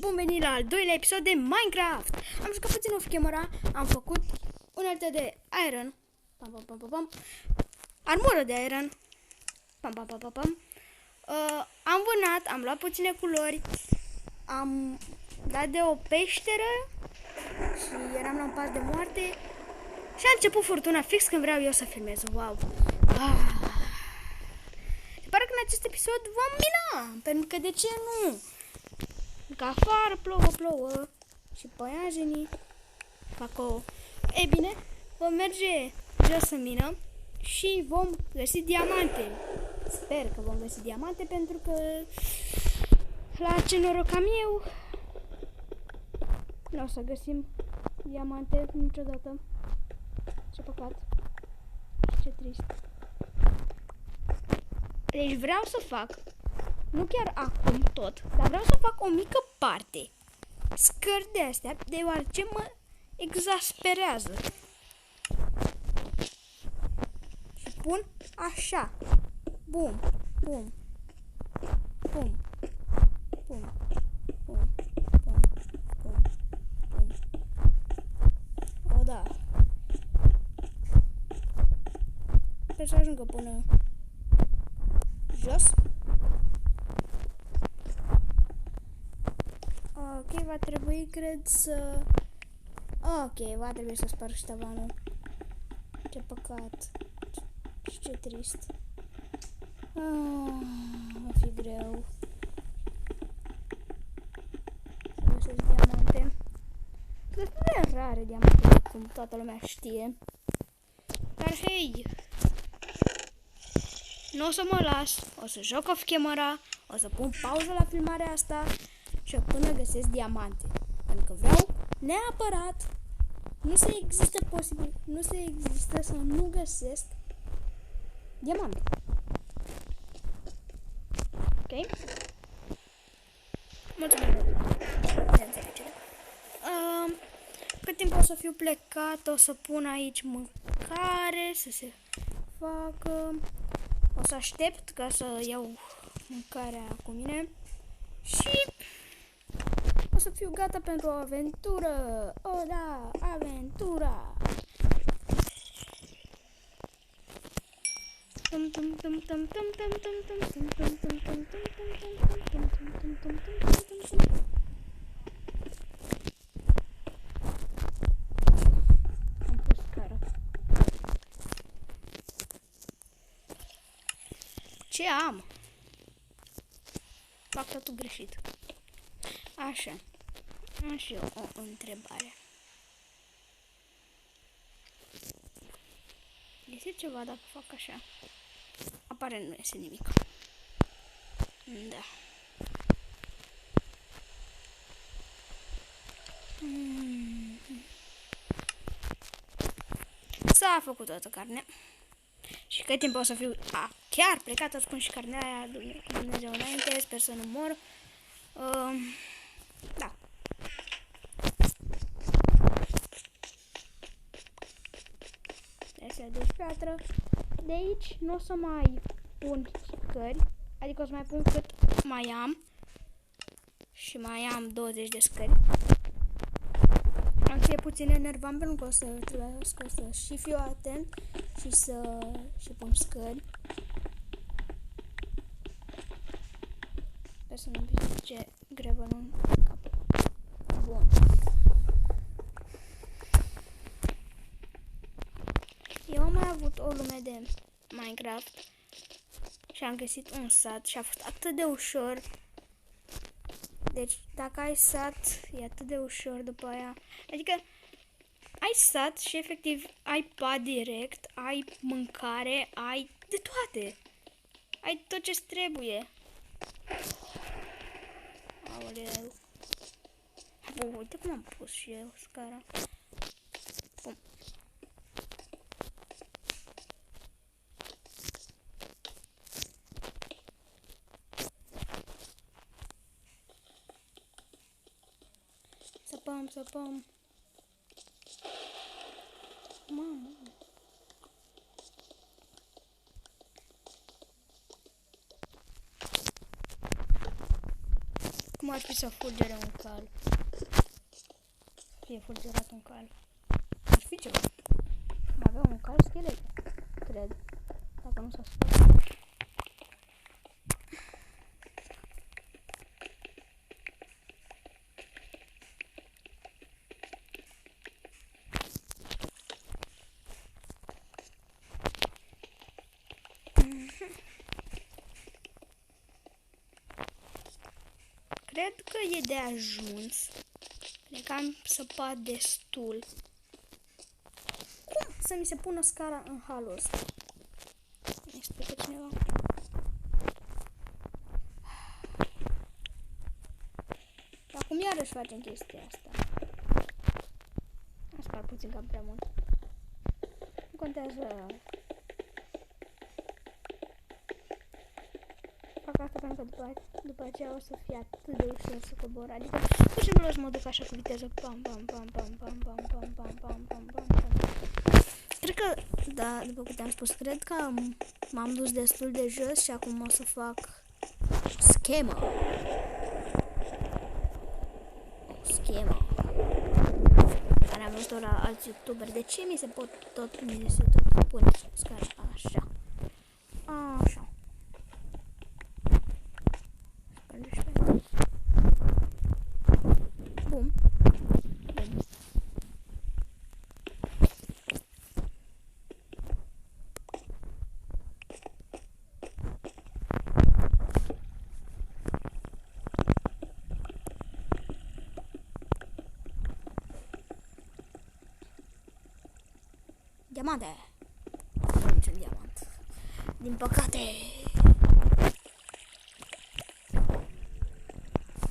bun venit la al doilea episod de Minecraft. Am jucat puțin off camera, am făcut unelte de iron, armură de iron, am vânat, am luat puține culori, am dat de o peșteră și eram la un pas de moarte și a început furtuna fix când vreau eu să filmez. Wow! Pare că în acest episod vom mina, pentru că de ce nu? Că afară plouă și păianjenii fac o... Ei bine, vom merge jos în mină și vom găsi diamante. Sper că vom găsi diamante, pentru că la ce noroc am eu nu o să găsim diamante niciodată. Ce păcat. Ce trist. Deci vreau să fac, nu chiar acum tot, dar vreau să fac o mică parte, scări de astea, deoarece mă exasperează. Și pun așa, bum, bum, bum, bum, bum, bum, bum, bum. O, da. Sper să ajungă până jos. Ok, va trebui, cred, să... Ok, va trebui să sparg și tavanul. Ce păcat. Și ce trist. Va fi greu. Să găsesc diamante. Destul de rare diamante, cum toată lumea știe. Dar hei! Nu o să mă las, o să joc off camera, o să pun pauză la filmarea asta și până găsesc diamante. Pentru că vreau neapărat, nu se există să nu găsesc diamante. Ok? Mulțumesc de înțelegere. Cât timp o să fiu plecat, o să pun aici mâncare să se facă. O să aștept ca să iau mâncarea cu mine și o să fiu gata pentru o aventură. Oh, da, aventura! Am pus scară. Ce am? Fac totul greșit. Așa. Am și eu o întrebare. Este ceva dacă fac așa? Apare nu este nimic. Da. S-a făcut toată carne. Și cât timp o să fiu chiar plecat, o spun și carnea aia, Dumnezeu înainte, sper să nu mor. Da. Este de piatră. De aici nu o să mai pun scări, adică o să mai pun cât mai am. Și mai am 20 de scări. Am să fie puțin enervant, pentru că o să trebuiască să și fiu atent și pun scări. Sper să nu pice grevă în cap. Bun. Eu am mai avut o lume de Minecraft și am găsit un sat și a fost atât de ușor. Deci dacă ai sat, e atât de ușor după aia. Adică ai sat și efectiv ai pat direct, ai mâncare, ai de toate. Ai tot ce-ți trebuie. Aoleu. Uite cum am pus și eu scara. Bun. Săpăm. Mamă. Cum ar fi să fulgere un cal? Fie fulgerat un cal. Ar fi ceva. Am avea un cal schelet, cred. Dacă nu s-a spus. Cred că e de ajuns. Cred că am săpat destul. Cum să mi se pună scara în halul ăsta? Mi explică cineva. Dar cum iarăși facem chestia asta? Am spart puțin cam prea mult. Nu contează. Fac asta pentru că după aceea o să fie atât de ușor să cobor. Adică pur și simplu o să mă duc așa cu viteză. Pam, pam, pam, pam, pam, pam, pam, pam, pam, pam, pam, pam. Cred că, da, după câte am spus, cred că m-am dus destul de jos și acum o să fac schemă. O schemă. Care am văzut-o la alți youtuberi. De ce mi se tot pune scara așa? Așa. Bum. Diamante. Nu e niciun diamant. Din păcate.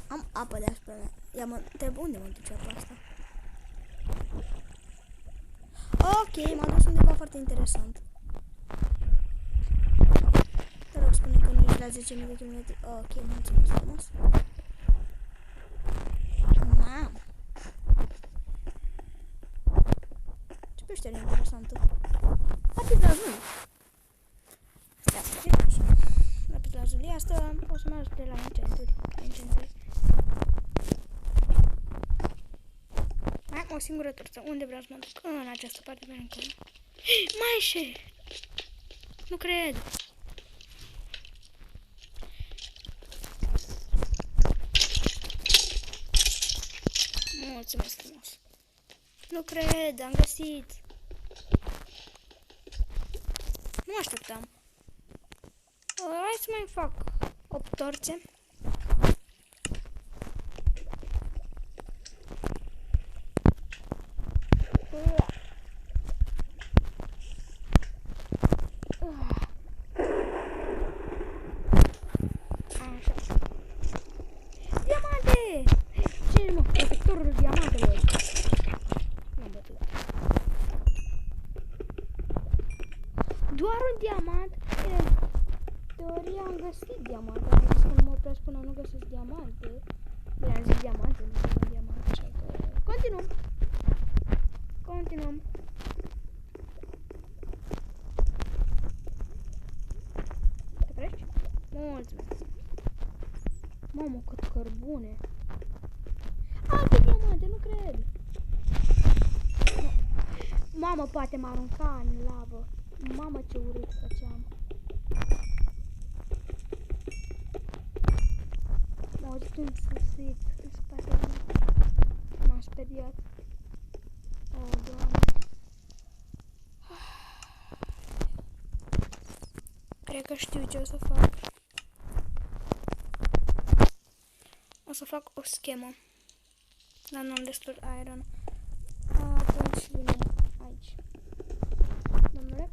Am apă deasupra mea. Unde mă duce apa asta? Ok, m-a dus undeva foarte interesant. Te rog, spune că nu ești la 10.000 de kilometri. Ok, mulțumesc frumos. Mamă. Ce peșteră interesantă. Lapis lazuli. Stai să fie așa. Lapis lazuli. Asta o să mă ajute la enchanturi. Mai am o singură torță. Unde vreau să mă duc? În această parte pe încă. Maișe! Nu cred! Mulțumesc frumos! Nu cred! Am găsit! Nu mă așteptam. Hai să mai fac 8 torțe. Diamante! Cine mă? Protectorul diamantelor. Nu am bătut. Doar un diamant? Teoria am găsit diamante. Am zis că nu mă opresc până nu găsesc diamante. Bine, am zis diamante, nu am diamante, așa că... Continuăm. Continuăm. Te crești? Mulțumesc. Mamă, cât cărbune. Alte diamante, nu cred. Mamă, poate mă arunca în lavă. Mamă, ce urât făceam. M-a auzit un susit în spatele meu. M-am speriat. O, Doamne. Cred că știu ce o să fac. O să fac o schemă. Dar nu am destul iron. Atunci vine aici. Domnule?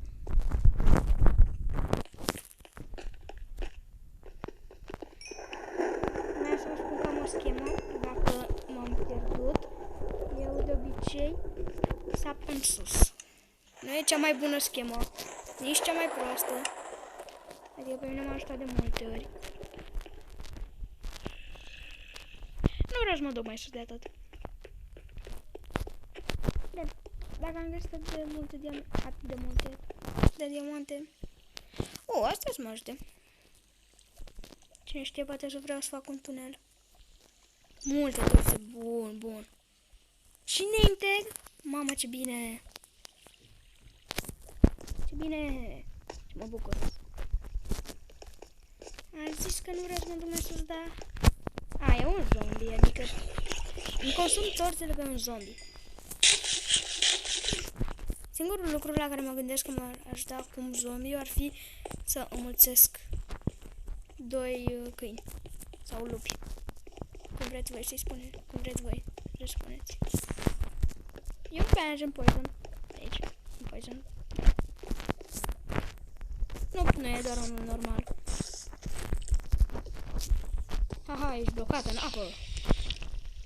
Vreau să vă spun că am o schemă. Dacă m-am pierdut, eu de obicei sap în sus. Nu e cea mai bună schemă, nici cea mai proastă. Adică pe mine m-a ajutat de multe ori. Nu vreau să mă duc mai sus de atât. Dacă am găsit atât de multe diamante. Asta să mă ajute. Cine știe, poate să vreau să fac un tunel. Multe torțe. Bun, bun. Cine integ? Mamă, ce bine. Ce bine. Ce mă bucur. Ai zis că nu vreau să mă duc mai sus, dar... A, e un zombie, adică... Îmi consum torțele pe un zombie. Singurul lucru la care mă gândesc că m-ar ajuta cum zombie ar fi să înmulțesc 2 câini. Sau lupi. Cum vreți voi să-i spuneți. Cum vreți voi să spuneți. E un Pineapple Poison. Aici. Un Poison. Nu e doar unul normal. Haha, ești blocat în apă.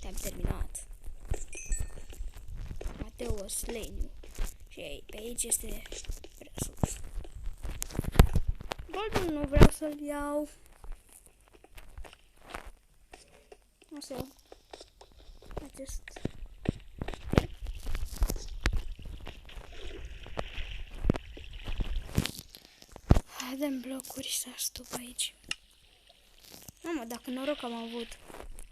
Te-am terminat. Mateo Sleniu. Și pe aici este prea sus. Goldul nu vreau să-l iau. O să iau acest. Avem blocuri să stup aici. Mamă, dacă noroc am avut.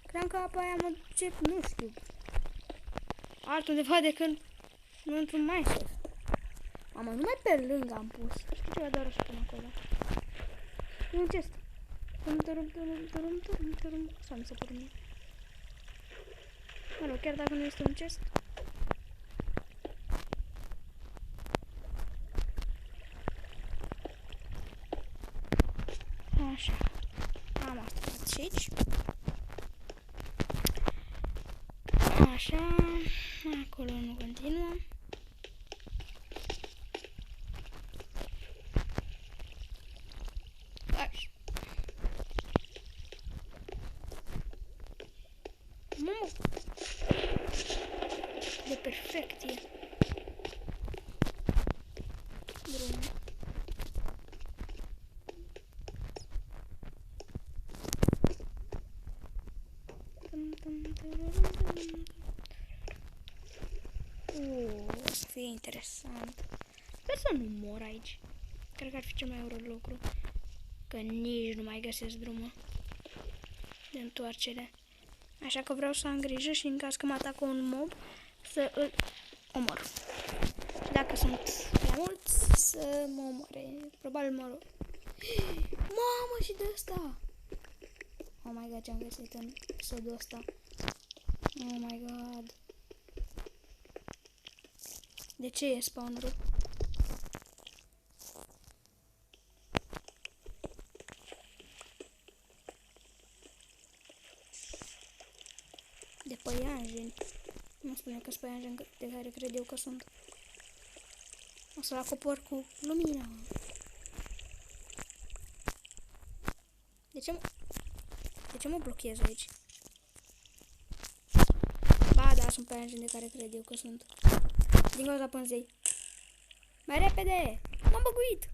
Cream că apa aia mă duce, nu știu, altundeva decât nu într-un mai sus. Mamă, numai pe lângă am pus. Știu ceva, doar o să pun acolo. E un chest. Turum. Sau mi se pare mie. Mă rog, chiar dacă nu este un chest. Așa. Am asta și aici. Așa. Acolo nu continuă. Așa. Mamă! De perfecție. Drum. O să fie interesant. Sper să nu mor aici. Cred că ar fi cel mai urât lucru. Că nici nu mai găsesc drumul de întoarcere. Așa că vreau să am grijă și în caz că mă atacă un mob să îl omor. Și dacă sunt prea mulți să mă omoare. Probabil mă rog. Mamă, și de asta! Oh my god, ce-am găsit în episodul ăsta. Oh my god. De ce e spawnerul? De păianjeni. Nu spune că sunt păianjeni de care cred eu că sunt. O să-l acopăr cu lumina. De ce mă blochez aici? Ba, da, sunt păianjeni de care cred eu că sunt. Din cauza pânzei. Mai repede! M-am băguit!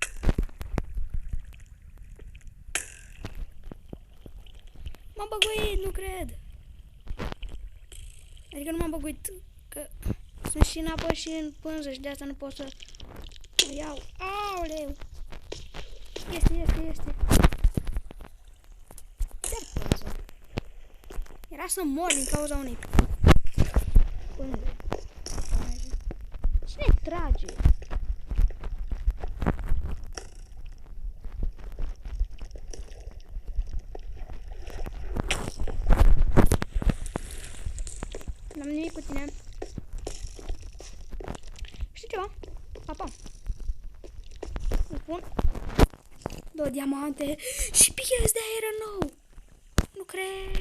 M-am băguit, nu cred! Adică nu m-am băguit, că sunt și în apă și în pânză și de asta nu pot să o iau. Aoleu! Este. Ce pânză? Era să mor din cauza unei pânze. Cine trage? N-am nimic cu tine. Știi ceva? Papa. Îmi pun 2 diamante și pies de aer nou. Nu cred.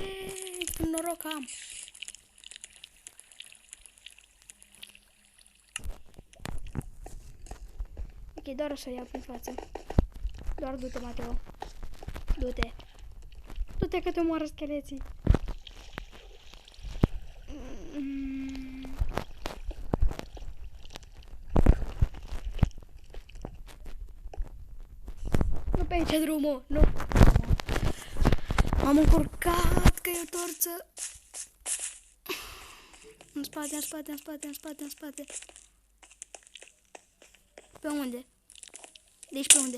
Când noroc am. Ok, doar o să iau prin față. Doar du-te, Mateo. Du-te. Du-te că te omoară scheleții. Nu pe aici drumul, nu. M-am încurcat că e o torță. În spate. Pe unde? Deci pe unde?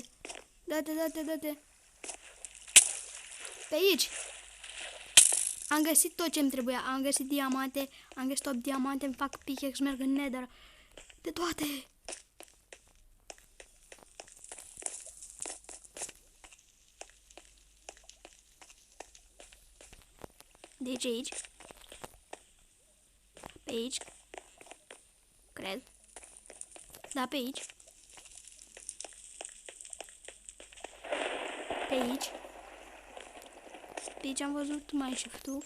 Dă-te. Pe aici. Am găsit tot ce-mi trebuia. Am găsit diamante. Am găsit 8 diamante. Îmi fac pickaxe, merg în nether. De toate. Deci aici. Pe aici. Cred. Da, pe aici. Pe aici. Pe aici am văzut mai shift-ul.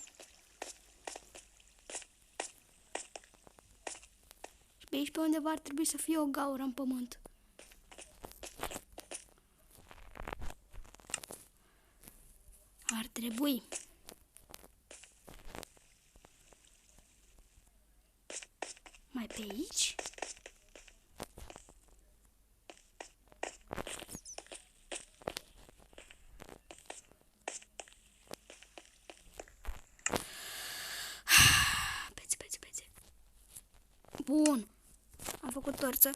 Și pe aici pe undeva ar trebui să fie o gaură în pământ. Ar trebui. Mai pe aici? Pețe. Bun. Am făcut torță.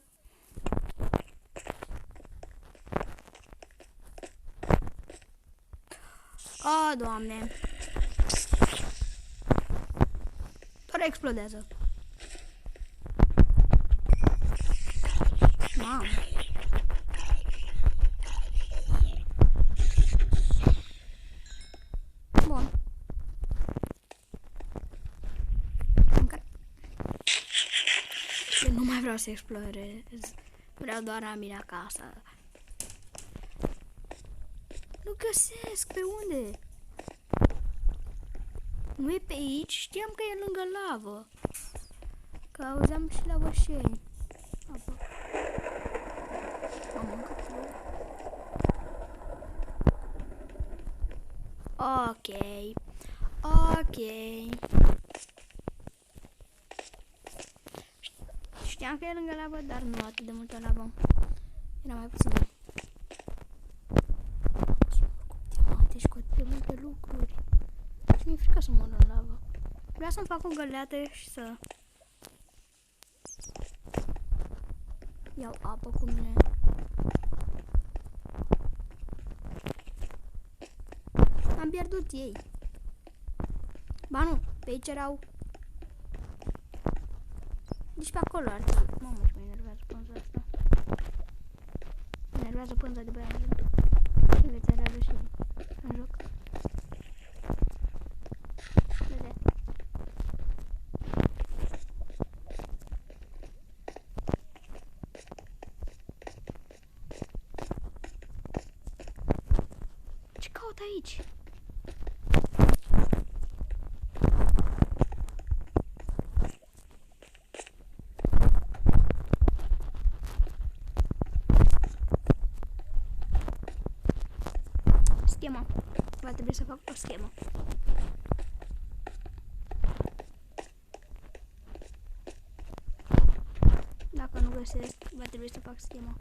O, Doamne. Doar explodează. Mamă. Bun. Eu nu mai vreau să explorez. Vreau doar a mine acasă. Nu găsesc pe unde. Nu e pe aici. Știam că e lângă lavă. Că auzeam și lavășeni. Apă. Am mâncat. Ok. Știam că e lângă lavă, dar nu atât de multă lavă. Era mai puțin. Diamante și cu atât de multe lucruri. Și mi-e frică să mor în lavă. Vreau să-mi fac o găleată și să iau apă cu mine. Am pierdut ei. Ba nu, pe aici erau. Deci pe acolo ar trebui. Mamă, ce mă enervează pânza asta. Mă enervează pânza de băiat. Și veți arată și în joc. Vede. Ce caut aici? Schema. Va trebui să fac o schemă. Dacă nu găsesc, va trebui să fac schema.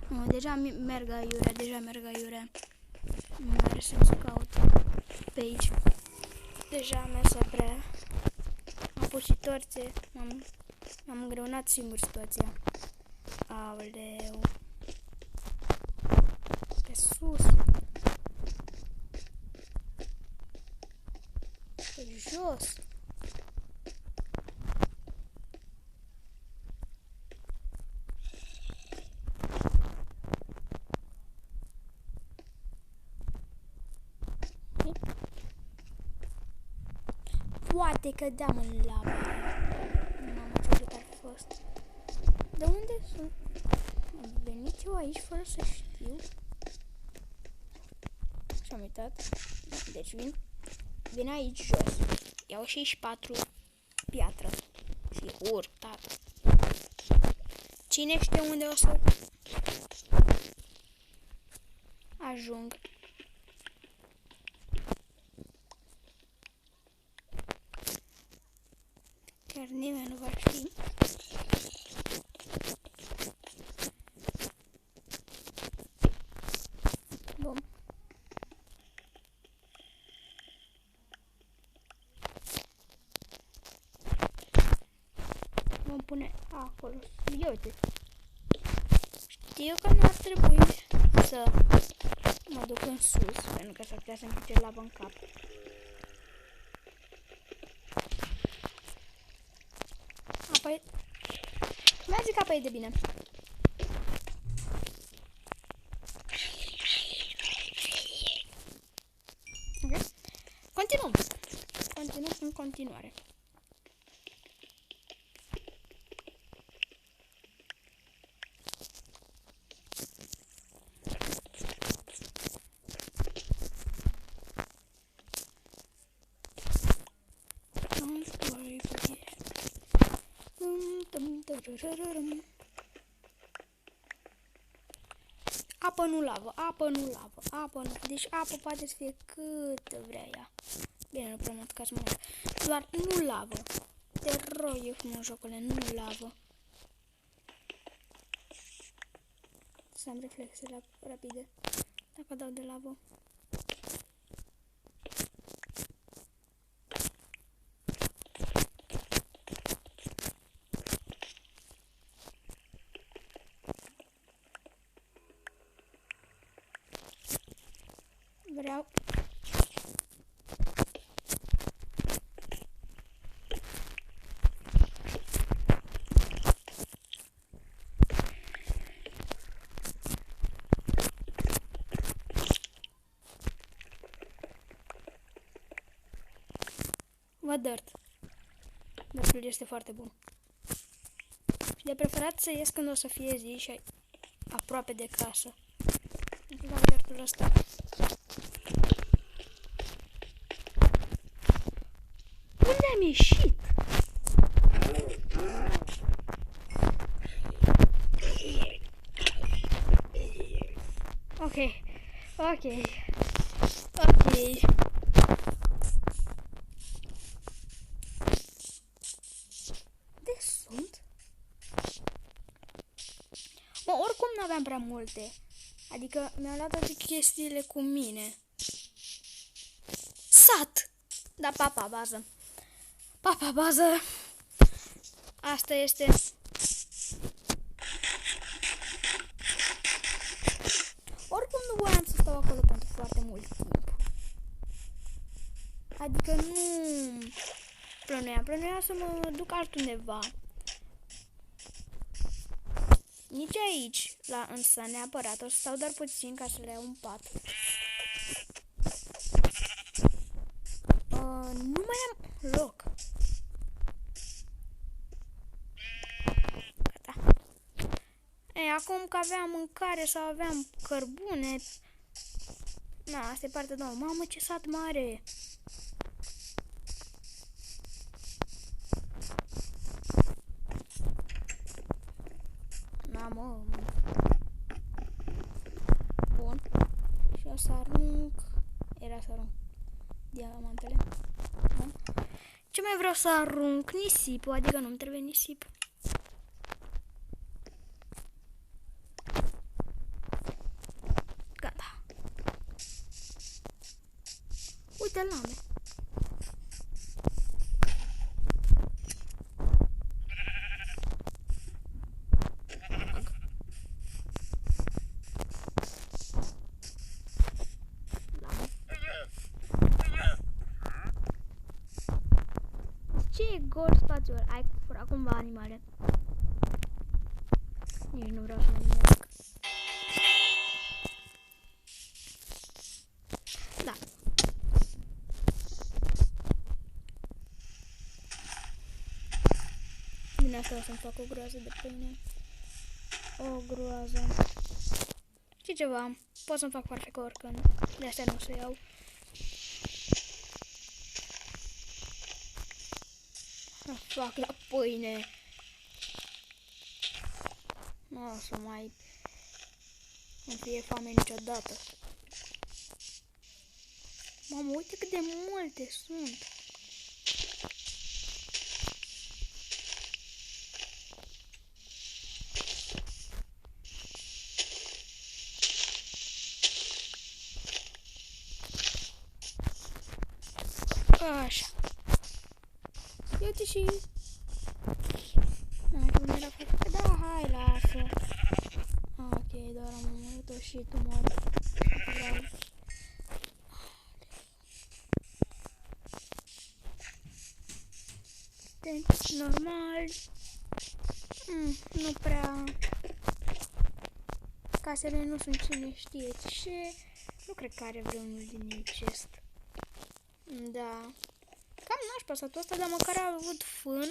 Nu, deja merg aiurea. Nu mai are sens să caut pe aici. Deja am mers prea. Am pus și torțe. M-am îngreunat singur situația. Aoleu. Pe sus. Pe jos. Poate cădeam în lavă. Mamă, ce urât ar fi fost. De unde sunt? Am venit eu aici fără să știu. Și-am uitat. Deci vin aici jos. Iau 64 piatră. Și urc, tată. Cine știe unde o să ajung? Chiar nimeni nu va ști. Bun. Vom pune acolo. Ia uite. Știu că nu ar trebui să mă duc în sus, pentru că s-ar putea să-mi pice lava în cap. Apoi... mi-a zis că apă e de bine. Ok. Continuăm. Continuăm în continuare. Apă nu lavă, apă nu lavă, apă nu... Deci apă poate să fie cât vrea ea. Bine, nu promot ca să mă leg. Doar nu lavă. Te rog, e frumos, jocule, nu lavă. Să am reflexe rapide. Dacă dau de lavă. Vreau. Văd dirt. Dirtul este foarte bun. Și de preferat să ies când o să fie zi și aproape de casă. Îmi dau dirtul ăsta. Unde am ieșit? Ok. Ok. Ok. De sunt? Bă, oricum nu aveam prea multe. Adică mi-am luat toate chestiile cu mine. Sat! Da, papa, bază. Papa, bază. Asta este. Oricum nu voiam să stau acolo pentru foarte mult timp. Adică nu plănuiam să mă duc altundeva. Nici aici, însă neapărat, o să stau doar puțin ca să le iau un pat. Nu mai am loc. Gata. Acum că aveam mâncare sau aveam cărbune... Na, asta e partea nouă. Mamă, ce sat mare! Mamă! Bun. Și o să arunc... Era să arunc diamantele. Bun. Ce mai vreau să arunc? Nisipul, adică nu-mi trebuie nisip. Gata. Uite lame. Ce gol spațiul? Ai furat cumva animale. Nici nu vreau să mă gândesc. Da. Din asta o să-mi fac o groază de pâine. O groază. Și ceva. Pot să-mi fac farfecă oricând. De astea nu o să iau. Fac la pâine. Nu o să mai îmi fie foame niciodată. Mamă, uite cât de multe sunt. Așa. Uite și... Mai cum era făcut? Da, hai, lasă. Ok. doar am omorât-o și tu mori. Vreau. Deci, normal. Nu prea. Casele nu sunt cine știe ce. Nu cred că are vreunul din ei chest. Da. Cam nașpa satul ăsta, dar măcar a avut fân.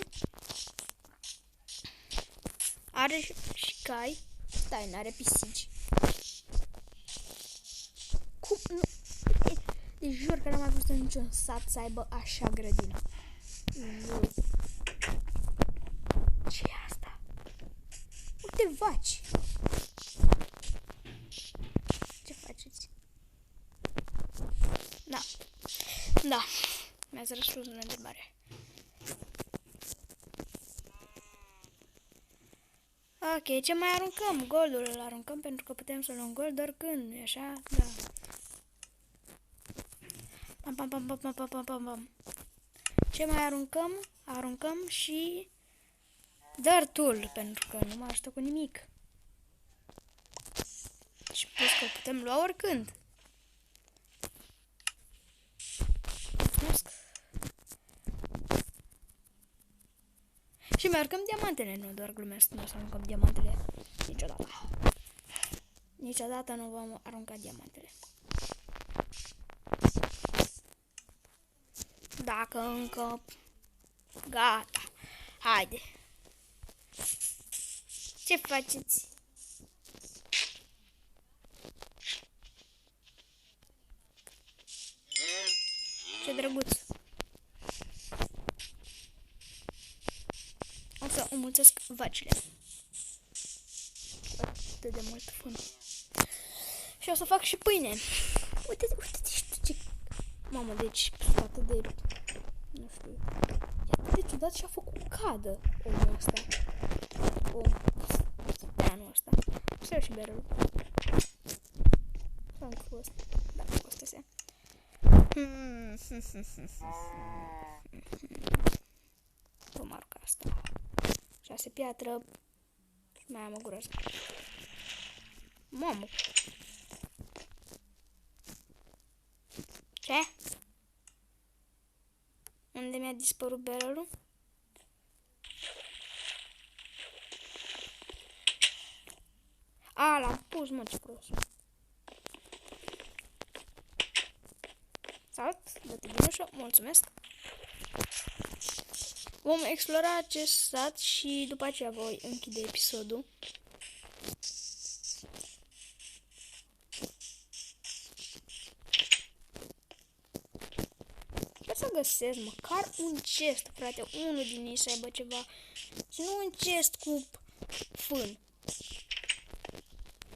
Are și cai. Stai, n-are pisici. Cum? Nu. Deci jur că n-am mai văzut niciun sat să aibă așa grădină. Jur. Ce e asta? Uite vaci. Ce faceți? Da. Da. Mi-ați răspuns la întrebare. Ok, ce mai aruncăm? Goldul îl aruncăm pentru că putem să luăm gold doar când, e așa? Da. Pam, pam, pam, pam, pam, pam, pam, pam, pam. Ce mai aruncăm? Aruncăm și dirt-ul, pentru că nu mă ajută cu nimic. Și plus că putem lua oricând. Mulțumesc. Și mai aruncăm diamantele, nu doar glumesc, nu o să aruncăm diamantele niciodată. Niciodată nu vom arunca diamantele. Dacă încă... Gata. Haide. Ce faceți? Ce drăguț. O să înmulțesc vacile. Atât de mult fân. Și o să fac și pâine. Uite, ce... Mamă, deci atât de... Nu știu. E atât de ciudat și a făcut cadă omul ăsta. Anul ăsta. Să și berul. S-a fost. Da, a fost asea. Vom arca asta. 6 piatră. Și mai am o gură. Mamă. Ce? Unde mi-a dispărut barrel-ul? A, l-am pus, mă, ce prost. Salut, dă-te bine așa, mulțumesc. Vom explora acest sat și după aceea voi închide episodul. Să găsesc măcar un chest, frate, unul din ei să aibă ceva. Și nu un chest cu fân.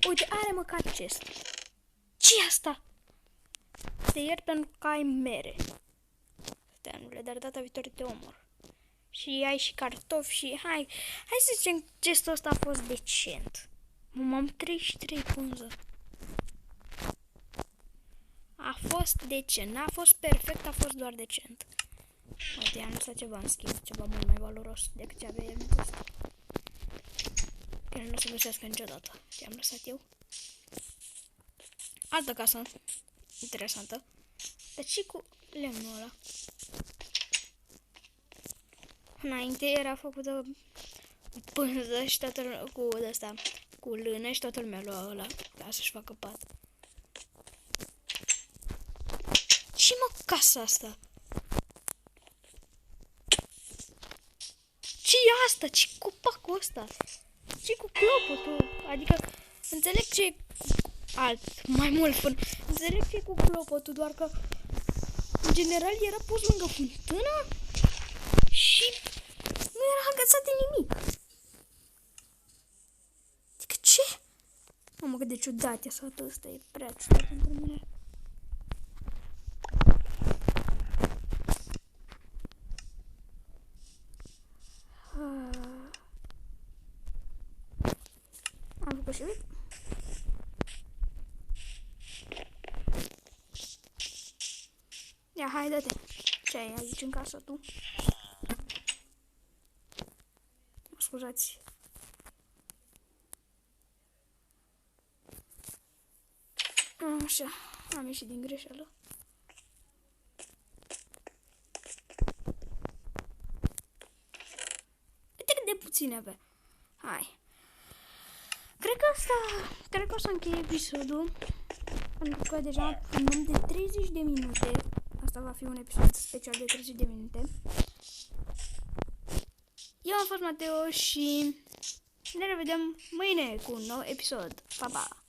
Uite, are măcar chest. Ce-i asta? Te iert pentru că ai mere. Steanule, dar data viitoare te omor. Și ai și cartofi și hai să zicem chestul ăsta a fost decent. M-am 33 pânză. A fost decent, n-a fost perfect, a fost doar decent. Uite, i-am lăsat ceva în schimb, ceva mult mai valoros decât ce avea el în ăsta. Că nu o să găsească niciodată. Ce-am lăsat eu? Altă casă. Interesantă. Dar și cu lemnul ăla. Înainte era făcută pânză și toată cu ăsta, cu lână și toată lumea lua ăla ca să-și facă pat. Și mă, casa asta? Ce-i asta? Ce copacul ăsta? Ce cu clopotul? Adică, înțeleg ce mai mult fân. Înțeleg ce cu clopotul, doar că în general era pus lângă fântână și nu era agățat de nimic. Adică ce? Mamă, cât de ciudat e satul ăsta, e prea ciudat pentru mine. Am făcut și uite. Ia, hai, dă-te. Ce ai aici în casă, tu? Mă scuzați. Așa, am ieșit din greșeală. Uite cât de puține avea. Hai. Cred că o să închei episodul. Pentru că deja filmăm de 30 de minute. Asta va fi un episod special de 30 de minute. Eu am fost Mateo și ne revedem mâine cu un nou episod. Pa, pa!